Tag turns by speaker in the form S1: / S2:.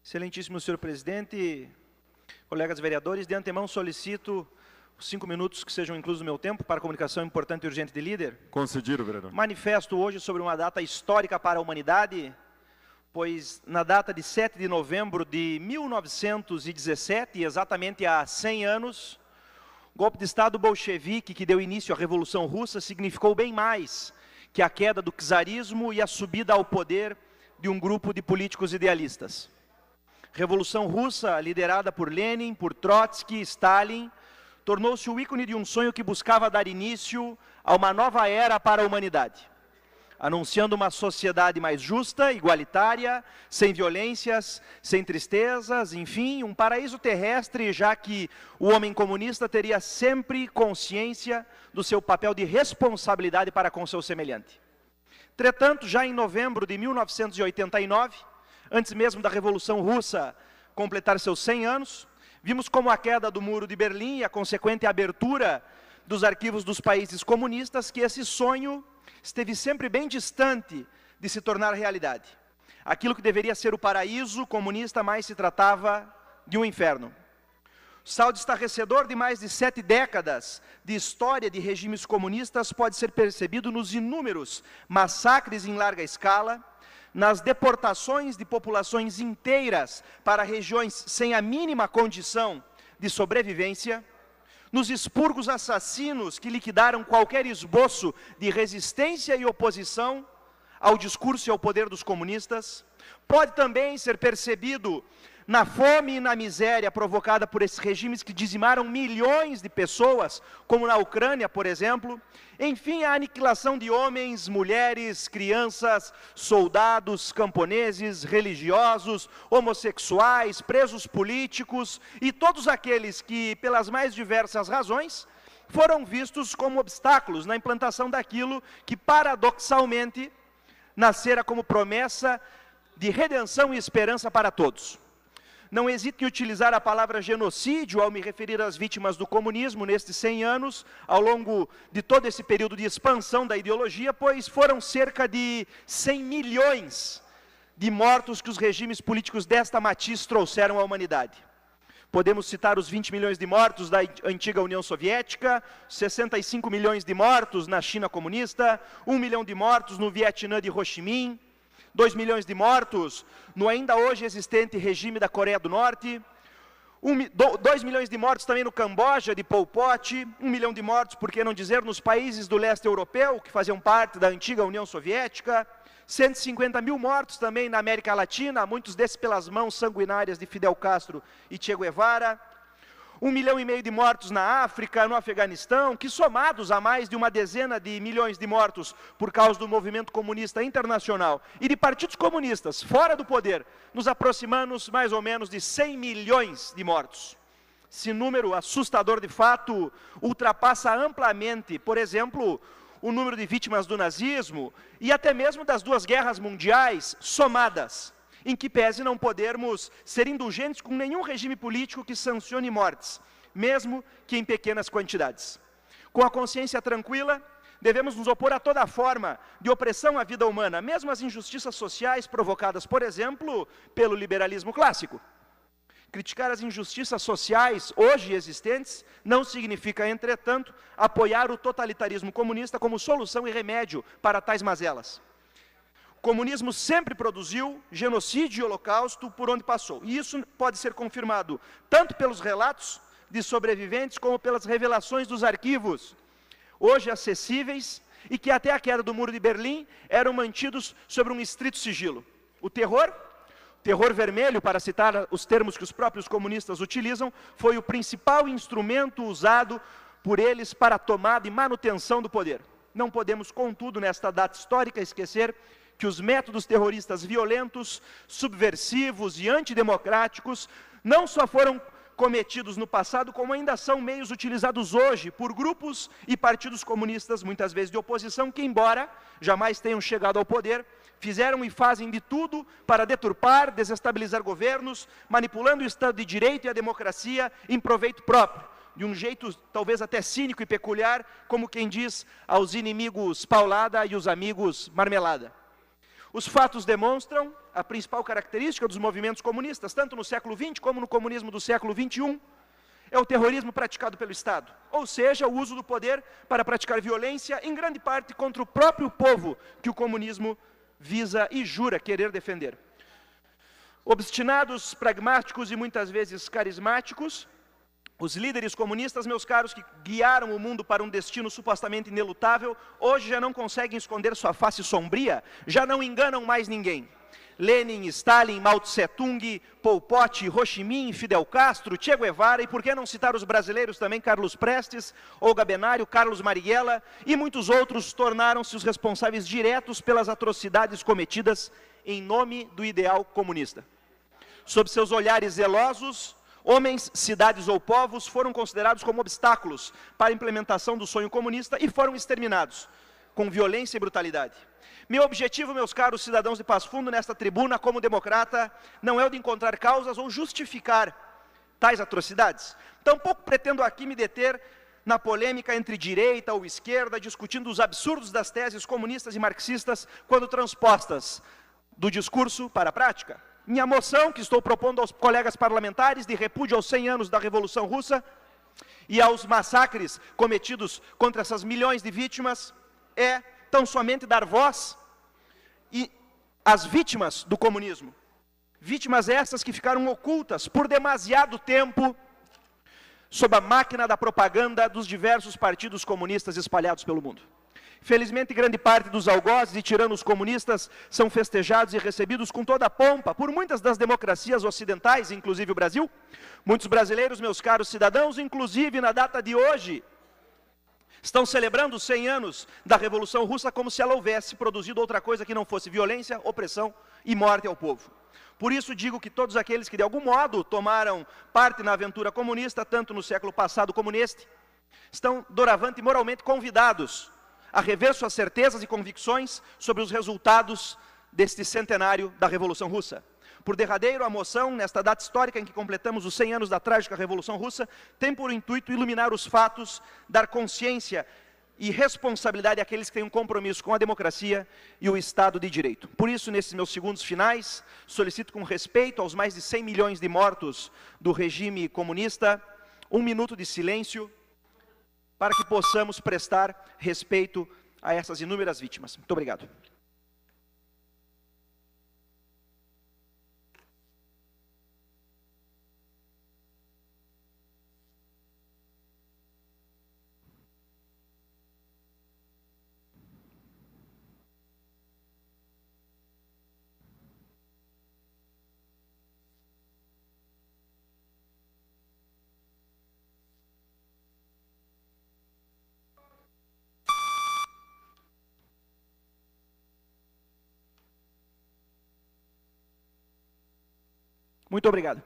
S1: Excelentíssimo senhor presidente, colegas vereadores, de antemão solicito os 5 minutos que sejam inclusos no meu tempo para a comunicação importante e urgente de líder.
S2: Concedido, vereador.
S1: Manifesto hoje sobre uma data histórica para a humanidade, pois na data de 7 de novembro de 1917, exatamente há 100 anos, o golpe de Estado bolchevique que deu início à Revolução Russa significou bem mais que a queda do czarismo e a subida ao poder de um grupo de políticos idealistas. Revolução Russa, liderada por Lenin, por Trotsky, Stalin, tornou-se o ícone de um sonho que buscava dar início a uma nova era para a humanidade, anunciando uma sociedade mais justa, igualitária, sem violências, sem tristezas, enfim, um paraíso terrestre, já que o homem comunista teria sempre consciência do seu papel de responsabilidade para com seu semelhante. Entretanto, já em novembro de 1989, antes mesmo da Revolução Russa completar seus 100 anos, vimos como a queda do Muro de Berlim e a consequente abertura dos arquivos dos países comunistas, que esse sonho esteve sempre bem distante de se tornar realidade. Aquilo que deveria ser o paraíso comunista, mais se tratava de um inferno. O saldo estarrecedor de mais de 7 décadas de história de regimes comunistas pode ser percebido nos inúmeros massacres em larga escala, nas deportações de populações inteiras para regiões sem a mínima condição de sobrevivência, nos expurgos assassinos que liquidaram qualquer esboço de resistência e oposição ao discurso e ao poder dos comunistas. Pode também ser percebido na fome e na miséria provocada por esses regimes que dizimaram milhões de pessoas, como na Ucrânia, por exemplo. Enfim, a aniquilação de homens, mulheres, crianças, soldados, camponeses, religiosos, homossexuais, presos políticos e todos aqueles que, pelas mais diversas razões, foram vistos como obstáculos na implantação daquilo que, paradoxalmente, nascera como promessa de redenção e esperança para todos. Não hesito em utilizar a palavra genocídio ao me referir às vítimas do comunismo nestes 100 anos, ao longo de todo esse período de expansão da ideologia, pois foram cerca de 100 milhões de mortos que os regimes políticos desta matiz trouxeram à humanidade. Podemos citar os 20 milhões de mortos da antiga União Soviética, 65 milhões de mortos na China comunista, 1 milhão de mortos no Vietnã de Ho Chi Minh, 2 milhões de mortos no ainda hoje existente regime da Coreia do Norte, 2 milhões de mortos também no Camboja de Pol Pot, 1 milhão de mortos, por que não dizer, nos países do leste europeu, que faziam parte da antiga União Soviética, 150 mil mortos também na América Latina, muitos desses pelas mãos sanguinárias de Fidel Castro e Che Guevara, 1,5 milhão de mortos na África, no Afeganistão, que somados a mais de uma dezena de milhões de mortos por causa do movimento comunista internacional e de partidos comunistas fora do poder, nos aproximamos mais ou menos de 100 milhões de mortos. Esse número assustador de fato ultrapassa amplamente, por exemplo, o número de vítimas do nazismo e até mesmo das 2 guerras mundiais somadas, em que pese não podermos ser indulgentes com nenhum regime político que sancione mortes, mesmo que em pequenas quantidades. Com a consciência tranquila, devemos nos opor a toda forma de opressão à vida humana, mesmo as injustiças sociais provocadas, por exemplo, pelo liberalismo clássico. Criticar as injustiças sociais hoje existentes não significa, entretanto, apoiar o totalitarismo comunista como solução e remédio para tais mazelas. O comunismo sempre produziu genocídio e holocausto por onde passou. E isso pode ser confirmado tanto pelos relatos de sobreviventes como pelas revelações dos arquivos, hoje acessíveis, e que até a queda do Muro de Berlim eram mantidos sobre um estrito sigilo. O terror vermelho, para citar os termos que os próprios comunistas utilizam, foi o principal instrumento usado por eles para a tomada e manutenção do poder. Não podemos, contudo, nesta data histórica, esquecer que os métodos terroristas violentos, subversivos e antidemocráticos não só foram cometidos no passado, como ainda são meios utilizados hoje por grupos e partidos comunistas, muitas vezes de oposição, que embora jamais tenham chegado ao poder, fizeram e fazem de tudo para deturpar, desestabilizar governos, manipulando o Estado de Direito e a democracia em proveito próprio, de um jeito talvez até cínico e peculiar, como quem diz aos inimigos paulada e os amigos marmelada. Os fatos demonstram a principal característica dos movimentos comunistas, tanto no século XX como no comunismo do século XXI, é o terrorismo praticado pelo Estado, ou seja, o uso do poder para praticar violência, em grande parte contra o próprio povo que o comunismo visa e jura querer defender. Obstinados, pragmáticos e muitas vezes carismáticos, os líderes comunistas, meus caros, que guiaram o mundo para um destino supostamente inelutável, hoje já não conseguem esconder sua face sombria, já não enganam mais ninguém. Lenin, Stalin, Mao Tse-tung, Pol Pot, Ho Chi Minh, Fidel Castro, Che Guevara, e por que não citar os brasileiros também, Carlos Prestes, Olga Benário, Carlos Marighella, e muitos outros tornaram-se os responsáveis diretos pelas atrocidades cometidas em nome do ideal comunista. Sob seus olhares zelosos, homens, cidades ou povos foram considerados como obstáculos para a implementação do sonho comunista e foram exterminados, com violência e brutalidade. Meu objetivo, meus caros cidadãos de Passo Fundo, nesta tribuna, como democrata, não é o de encontrar causas ou justificar tais atrocidades. Tampouco pretendo aqui me deter na polêmica entre direita ou esquerda, discutindo os absurdos das teses comunistas e marxistas quando transpostas do discurso para a prática. Minha moção, que estou propondo aos colegas parlamentares, de repúdio aos 100 anos da Revolução Russa e aos massacres cometidos contra essas milhões de vítimas, é tão somente dar voz às vítimas do comunismo. Vítimas essas que ficaram ocultas por demasiado tempo sob a máquina da propaganda dos diversos partidos comunistas espalhados pelo mundo. Felizmente, grande parte dos algozes e tiranos comunistas são festejados e recebidos com toda a pompa por muitas das democracias ocidentais, inclusive o Brasil. Muitos brasileiros, meus caros cidadãos, inclusive na data de hoje, estão celebrando os 100 anos da Revolução Russa como se ela houvesse produzido outra coisa que não fosse violência, opressão e morte ao povo. Por isso digo que todos aqueles que de algum modo tomaram parte na aventura comunista, tanto no século passado como neste, estão doravante moralmente convidados a rever suas certezas e convicções sobre os resultados deste centenário da Revolução Russa. Por derradeiro, a moção, nesta data histórica em que completamos os 100 anos da trágica Revolução Russa, tem por intuito iluminar os fatos, dar consciência e responsabilidade àqueles que têm um compromisso com a democracia e o Estado de Direito. Por isso, nesses meus segundos finais, solicito com respeito aos mais de 100 milhões de mortos do regime comunista, 1 minuto de silêncio, para que possamos prestar respeito a essas inúmeras vítimas. Muito obrigado. Muito obrigado.